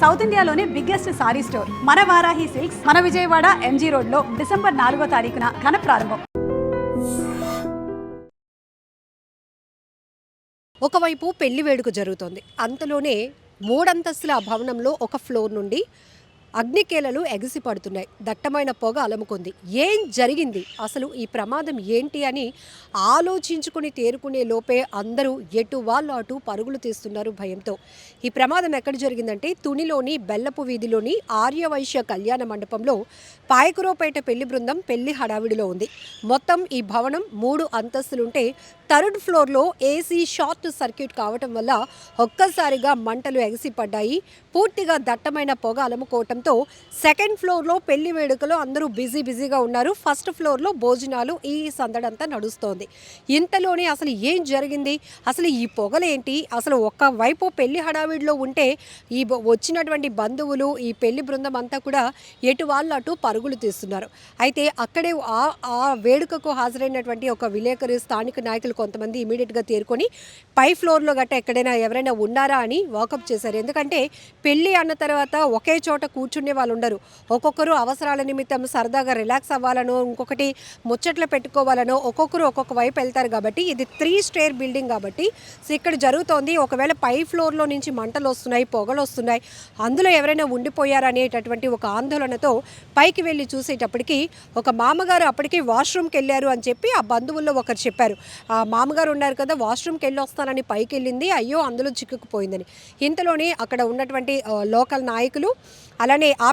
South ఇండియాలోనే biggest sorry store మన Varahi silks మన విజయవాడ ఎంజీ రోడ్ లో డిసెంబర్ 4వ తారీఖున ఘన ప్రారంభం. ఒకవైపు పెళ్లి వేడుక జరుగుతోంది. అంతలోనే మూడంతస్తుల భవనంలో ఒక ఫ్లోర్ నుండి అగ్నికేలలు ఎగిసి పడుతున్నాయి. దట్టమైన పొగ అలముకుంది. ఏం జరిగింది, అసలు ఈ ప్రమాదం ఏంటి అని ఆలోచించుకుని తేరుకునే లోపే అందరూ ఎటు వాళ్ళు అటు పరుగులు తీస్తున్నారు భయంతో. ఈ ప్రమాదం ఎక్కడ జరిగిందంటే తునిలోని బెల్లపు వీధిలోని ఆర్యవైశ్య కళ్యాణ మండపంలో పాయకురోపేట పెళ్లి బృందం పెళ్లి హడావిడిలో ఉంది. మొత్తం ఈ భవనం 3 అంతస్తులుంటే థర్డ్ ఫ్లోర్లో ఏసీ షార్ట్ సర్క్యూట్ కావటం వల్ల ఒక్కసారిగా మంటలు ఎగసిపడ్డాయి. పూర్తిగా దట్టమైన పొగ అలముకోవటంతో సెకండ్ ఫ్లోర్లో పెళ్లి వేడుకలో అందరూ బిజీగా ఉన్నారు. ఫస్ట్ ఫ్లోర్లో భోజనాలు, ఈ సందడంతా నడుస్తోంది. ఇంతలోనే అసలు ఏం జరిగింది, అసలు ఈ పొగలేంటి, అసలు ఒక్కవైపు పెళ్లి హడావిడిలో ఉంటే ఈ వచ్చినటువంటి బంధువులు, ఈ పెళ్లి బృందం అంతా కూడా ఎటు వాళ్ళు అటు పరుగులు తీస్తున్నారు. అయితే అక్కడే ఆ వేడుకకు హాజరైనటువంటి ఒక విలేకరి, స్థానిక నాయకులు కొంతమంది ఇమీడియట్గా తేరుకొని పై ఫ్లోర్లో గట్ట ఎక్కడైనా ఎవరైనా ఉన్నారా అని వాకప్ చేశారు. ఎందుకంటే పెళ్ళి అన్న తర్వాత ఒకే చోట కూర్చునే వాళ్ళు ఉండరు. ఒక్కొక్కరు అవసరాల నిమిత్తం సరదాగా రిలాక్స్ అవ్వాలనో, ఇంకొకటి ముచ్చట్లు పెట్టుకోవాలనో ఒక్కొక్కరు ఒక్కొక్క వైపు వెళ్తారు. కాబట్టి ఇది 3 స్టేర్ బిల్డింగ్ కాబట్టి ఇక్కడ జరుగుతోంది. ఒకవేళ పై ఫ్లోర్లో నుంచి మంటలు వస్తున్నాయి, పొగలు వస్తున్నాయి, అందులో ఎవరైనా ఉండిపోయారనేటటువంటి ఒక ఆందోళనతో పైకి వెళ్ళి చూసేటప్పటికి ఒక మామగారు అప్పటికి వాష్రూమ్కి వెళ్ళారు అని చెప్పి ఆ బంధువుల్లో ఒకరు చెప్పారు. ఆ మామగారు ఉన్నారు కదా, వాష్రూమ్కి వెళ్ళి వస్తానని పైకి వెళ్ళింది, అయ్యో అందులో చిక్కుకుపోయిందని. ఇంతలోనే అక్కడ ఉన్నటువంటి లోకల్ నాయకులు అలానే ఆ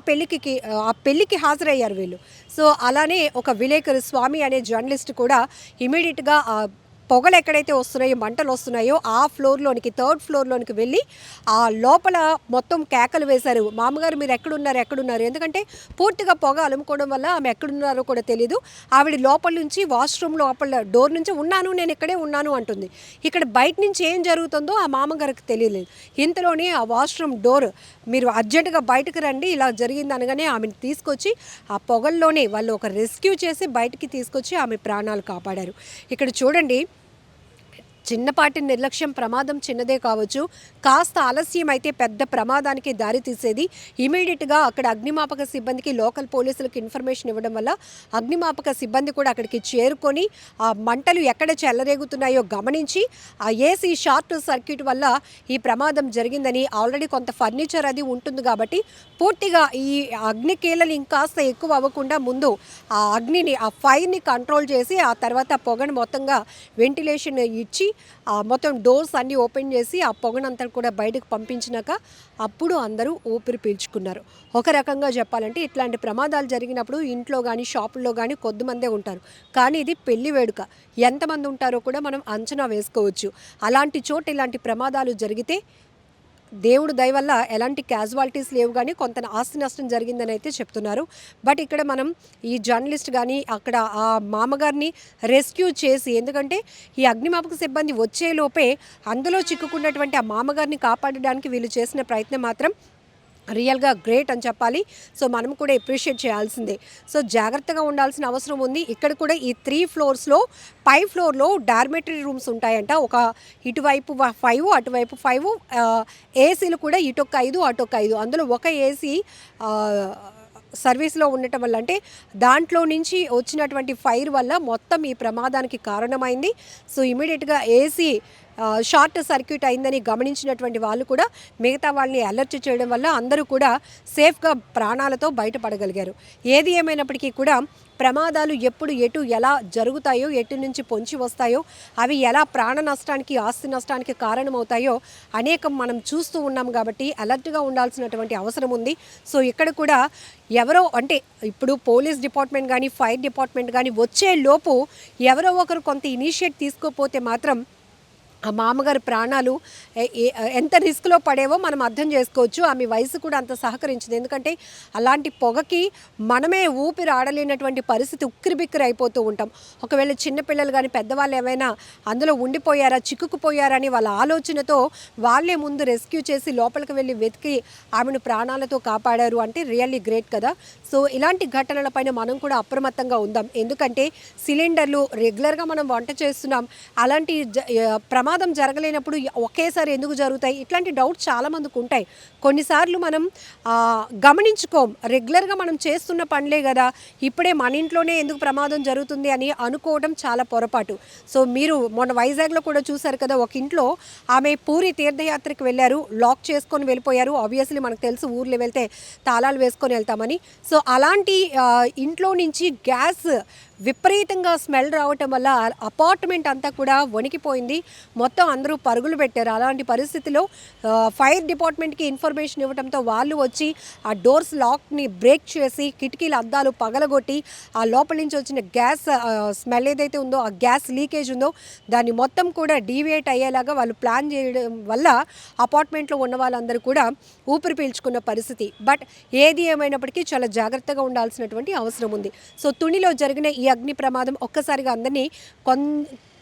పెళ్ళికి హాజరయ్యారు వీళ్ళు. సో అలానే ఒక విలేకరు స్వామి అనే జర్నలిస్ట్ కూడా ఇమీడియట్గా పొగలు ఎక్కడైతే వస్తున్నాయో, మంటలు వస్తున్నాయో ఆ ఫ్లోర్లోనికి, థర్డ్ ఫ్లోర్లోనికి వెళ్ళి ఆ లోపల మొత్తం కేకలు వేశారు. మామగారు మీరు ఎక్కడున్నారు, ఎందుకంటే పూర్తిగా పొగ అలుముకోవడం వల్ల ఆమె ఎక్కడున్నారో కూడా తెలియదు. ఆవిడ లోపల నుంచి వాష్రూమ్ లోపల డోర్ నుంచి నేను ఇక్కడే ఉన్నాను అంటుంది. ఇక్కడ బయట నుంచి ఏం జరుగుతుందో ఆ మామగారికి తెలియలేదు. ఇంతలోనే ఆ వాష్రూమ్ డోర్ మీరు అర్జెంటుగా బయటకు రండి, ఇలా జరిగింది అనగానే ఆమెను తీసుకొచ్చి ఆ పొగల్లోనే వాళ్ళు ఒక రెస్క్యూ చేసి బయటికి తీసుకొచ్చి ఆమె ప్రాణాలు కాపాడారు. ఇక్కడ చూడండి, చిన్నపాటి నిర్లక్ష్యం ప్రమాదం చిన్నదే కావచ్చు, కాస్త ఆలస్యం అయితే పెద్ద ప్రమాదానికి దారి తీసేది. ఇమీడియట్గా అక్కడ అగ్నిమాపక సిబ్బందికి, లోకల్ పోలీసులకు ఇన్ఫర్మేషన్ ఇవ్వడం వల్ల అగ్నిమాపక సిబ్బంది కూడా అక్కడికి చేరుకొని ఆ మంటలు ఎక్కడ చెలరేగుతున్నాయో గమనించి ఆ ఏసీ షార్ట్ సర్క్యూట్ వల్ల ఈ ప్రమాదం జరిగిందని, ఆల్రెడీ కొంత ఫర్నిచర్ అది ఉంటుంది కాబట్టి పూర్తిగా ఈ అగ్నికీలలు ఇంకాస్త ఎక్కువ అవ్వకుండా ముందు ఆ అగ్నిని, ఆ ఫైర్ని కంట్రోల్ చేసి ఆ తర్వాత పొగను మొత్తంగా వెంటిలేషన్ ఇచ్చి మొత్తం డోర్స్ అన్నీ ఓపెన్ చేసి ఆ పొగనంతా కూడా బయటకు పంపించినాక అప్పుడు అందరూ ఊపిరి పీల్చుకున్నారు. ఒక రకంగా చెప్పాలంటే ఇట్లాంటి ప్రమాదాలు జరిగినప్పుడు ఇంట్లో కానీ షాపుల్లో కానీ కొద్దిమందే ఉంటారు. కానీ ఇది పెళ్లి వేడుక, ఎంతమంది ఉంటారో కూడా మనం అంచనా వేసుకోవచ్చు. అలాంటి చోట ఇలాంటి ప్రమాదాలు జరిగితే దేవుడు దయ వల్ల ఎలాంటి క్యాజువాలిటీస్ లేవు, కానీ కొంత ఆస్తి నష్టం జరిగిందని అయితే చెప్తున్నారు. బట్ ఇక్కడ మనం ఈ జర్నలిస్ట్ కానీ అక్కడ ఆ మామగారిని రెస్క్యూ చేసి, ఎందుకంటే ఈ అగ్నిమాపక సిబ్బంది వచ్చేలోపే అందులో చిక్కుకున్నటువంటి ఆ మామగారిని కాపాడడానికి వీళ్ళు చేసిన ప్రయత్నం మాత్రం రియల్గా గ్రేట్ అని చెప్పాలి. సో మనం కూడా అప్రిషియేట్ చేయాల్సిందే. సో జాగ్రత్తగా ఉండాల్సిన అవసరం ఉంది. ఇక్కడ కూడా ఈ 3 ఫ్లోర్స్లో పై ఫ్లోర్లో డార్మెటరీ రూమ్స్ ఉంటాయంట. ఒక ఇటువైపు 5, అటువైపు 5, ఏసీలు కూడా ఇటొక 5, అటొక 5. అందులో ఒక ఏసీ సర్వీస్లో ఉండటం వల్ల, అంటే దాంట్లో నుంచి వచ్చినటువంటి ఫైర్ వల్ల మొత్తం ఈ ప్రమాదానికి కారణమైంది. సో ఇమీడియట్గా ఏసీ షార్ట్ సర్క్యూట్ అయిందని గమనించినటువంటి వాళ్ళు కూడా మిగతా వాళ్ళని అలర్ట్ చేయడం వల్ల అందరూ కూడా సేఫ్గా ప్రాణాలతో బయటపడగలిగారు. ఏది ఏమైనప్పటికీ కూడా ప్రమాదాలు ఎప్పుడు ఎటు ఎలా జరుగుతాయో, ఎటు నుంచి పొంచి వస్తాయో, అవి ఎలా ప్రాణ నష్టానికి, ఆస్తి నష్టానికి కారణమవుతాయో అనేకం మనం చూస్తూ ఉన్నాం. కాబట్టి అలర్ట్గా ఉండాల్సినటువంటి అవసరం ఉంది. సో ఇక్కడ కూడా ఎవరో, అంటే ఇప్పుడు పోలీస్ డిపార్ట్మెంట్ కానీ ఫైర్ డిపార్ట్మెంట్ కానీ వచ్చే లోపు ఎవరో ఒకరు కొంత ఇనిషియేట్ తీసుకోకపోతే మాత్రం ఆ మామగారి ప్రాణాలు ఎంత రిస్క్లో పడేవో మనం అర్థం చేసుకోవచ్చు. ఆమె వయసు కూడా అంత సహకరించింది. ఎందుకంటే అలాంటి పొగకి మనమే ఊపిరి ఆడలేనటువంటి పరిస్థితి, ఉక్కిరిబిక్కిరి అయిపోతూ ఉంటాం. ఒకవేళ చిన్నపిల్లలు కానీ పెద్దవాళ్ళు ఏమైనా అందులో ఉండిపోయారా, చిక్కుకుపోయారని వాళ్ళ ఆలోచనతో వాళ్ళే ముందు రెస్క్యూ చేసి లోపలికి వెళ్ళి వెతికి ఆమెను ప్రాణాలతో కాపాడారు అంటే రియల్లీ గ్రేట్ కదా. సో ఇలాంటి ఘటనలపైన మనం కూడా అప్రమత్తంగా ఉందాం. ఎందుకంటే సిలిండర్లు రెగ్యులర్గా మనం వంట చేస్తున్నాం, అలాంటి ప్రమాదం జరగలేనప్పుడు ఒకేసారి ఎందుకు జరుగుతాయి? ఇట్లాంటి డౌట్స్ చాలామందికి ఉంటాయి. కొన్నిసార్లు మనం గమనించుకోం, రెగ్యులర్గా మనం చేస్తున్న పనులే కదా, ఇప్పుడే మన ఇంట్లోనే ఎందుకు ప్రమాదం జరుగుతుంది అని అనుకోవడం చాలా పొరపాటు. సో మీరు మొన్న వైజాగ్లో కూడా చూశారు కదా, ఒక ఇంట్లో ఆమె పూరి తీర్థయాత్రకు వెళ్ళారు, లాక్ చేసుకొని వెళ్ళిపోయారు. ఆబ్వియస్లీ మనకు తెలుసు ఊర్లో వెళ్తే తాళాలు వేసుకొని వెళ్తామని. సో అలాంటి ఇంట్లో నుంచి గ్యాస్ విపరీతంగా స్మెల్ రావటం వల్ల అపార్ట్మెంట్ అంతా కూడా వణికిపోయింది. మొత్తం అందరూ పరుగులు పెట్టారు. అలాంటి పరిస్థితిలో ఫైర్ డిపార్ట్మెంట్కి ఇన్ఫర్మేషన్ ఇవ్వడంతో వాళ్ళు వచ్చి ఆ డోర్స్ లాక్ని బ్రేక్ చేసి కిటికీల అద్దాలు పగలగొట్టి ఆ లోపల నుంచి వచ్చిన గ్యాస్ స్మెల్ ఏదైతే ఉందో, ఆ గ్యాస్ లీకేజ్ ఉందో దాన్ని మొత్తం కూడా డీవియేట్ అయ్యేలాగా వాళ్ళు ప్లాన్ చేయడం వల్ల అపార్ట్మెంట్లో ఉన్న వాళ్ళందరూ కూడా ఊపిరి పీల్చుకున్న పరిస్థితి. బట్ ఏది ఏమైనప్పటికీ చాలా జాగ్రత్తగా ఉండాల్సినటువంటి అవసరం ఉంది. సో తునిలో జరిగిన ఈ అగ్ని ప్రమాదం ఒక్కసారిగా అందరినీ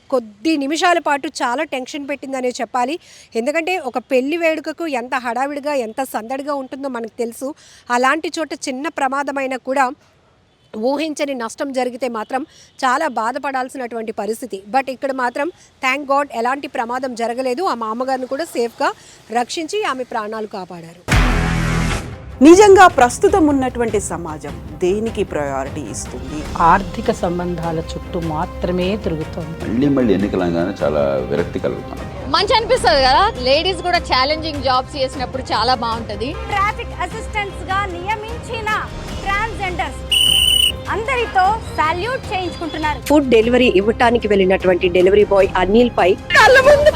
కొద్ది నిమిషాల పాటు చాలా టెన్షన్ పెట్టిందనే చెప్పాలి. ఎందుకంటే ఒక పెళ్లి వేడుకకు ఎంత హడావిడిగా ఎంత సందడిగా ఉంటుందో మనకు తెలుసు. అలాంటి చోట చిన్న ప్రమాదమైనా కూడా ఊహించని నష్టం జరిగితే మాత్రం చాలా బాధపడాల్సినటువంటి పరిస్థితి. బట్ ఇక్కడ మాత్రం థ్యాంక్ గాడ్ ఎలాంటి ప్రమాదం జరగలేదు. ఆ మామగారిని కూడా సేఫ్గా రక్షించి ఆమె ప్రాణాలు కాపాడారు. నిజంగా ప్రస్తుతం ఉన్నటువంటి సమాజం దేనికి ప్రయారిటీ ఇస్తుంది? ఆర్థిక సంబంధాల చుట్టూ మాత్రమే తిరుగుతుంది. మళ్ళీ ఎన్నికలంగానే చాలా విరక్తి కలుగుతాను. మంచి అనిపిస్తుంది కదా, లేడీస్ కూడా ఛాలెంజింగ్ జాబ్స్ చేసినప్పుడు చాలా బాగుంటది. ట్రాఫిక్ అసిస్టెంట్స్ గా నియమించిన ట్రాన్స్జెండర్స్ అందరితో సాల్యూట్ చేయించుకుంటున్నారు. ఫుడ్ డెలివరీ ఇవ్వటానికి వెళ్ళినటువంటి డెలివరీ బాయ్ అనిల్ పై కళ్ళ ముందు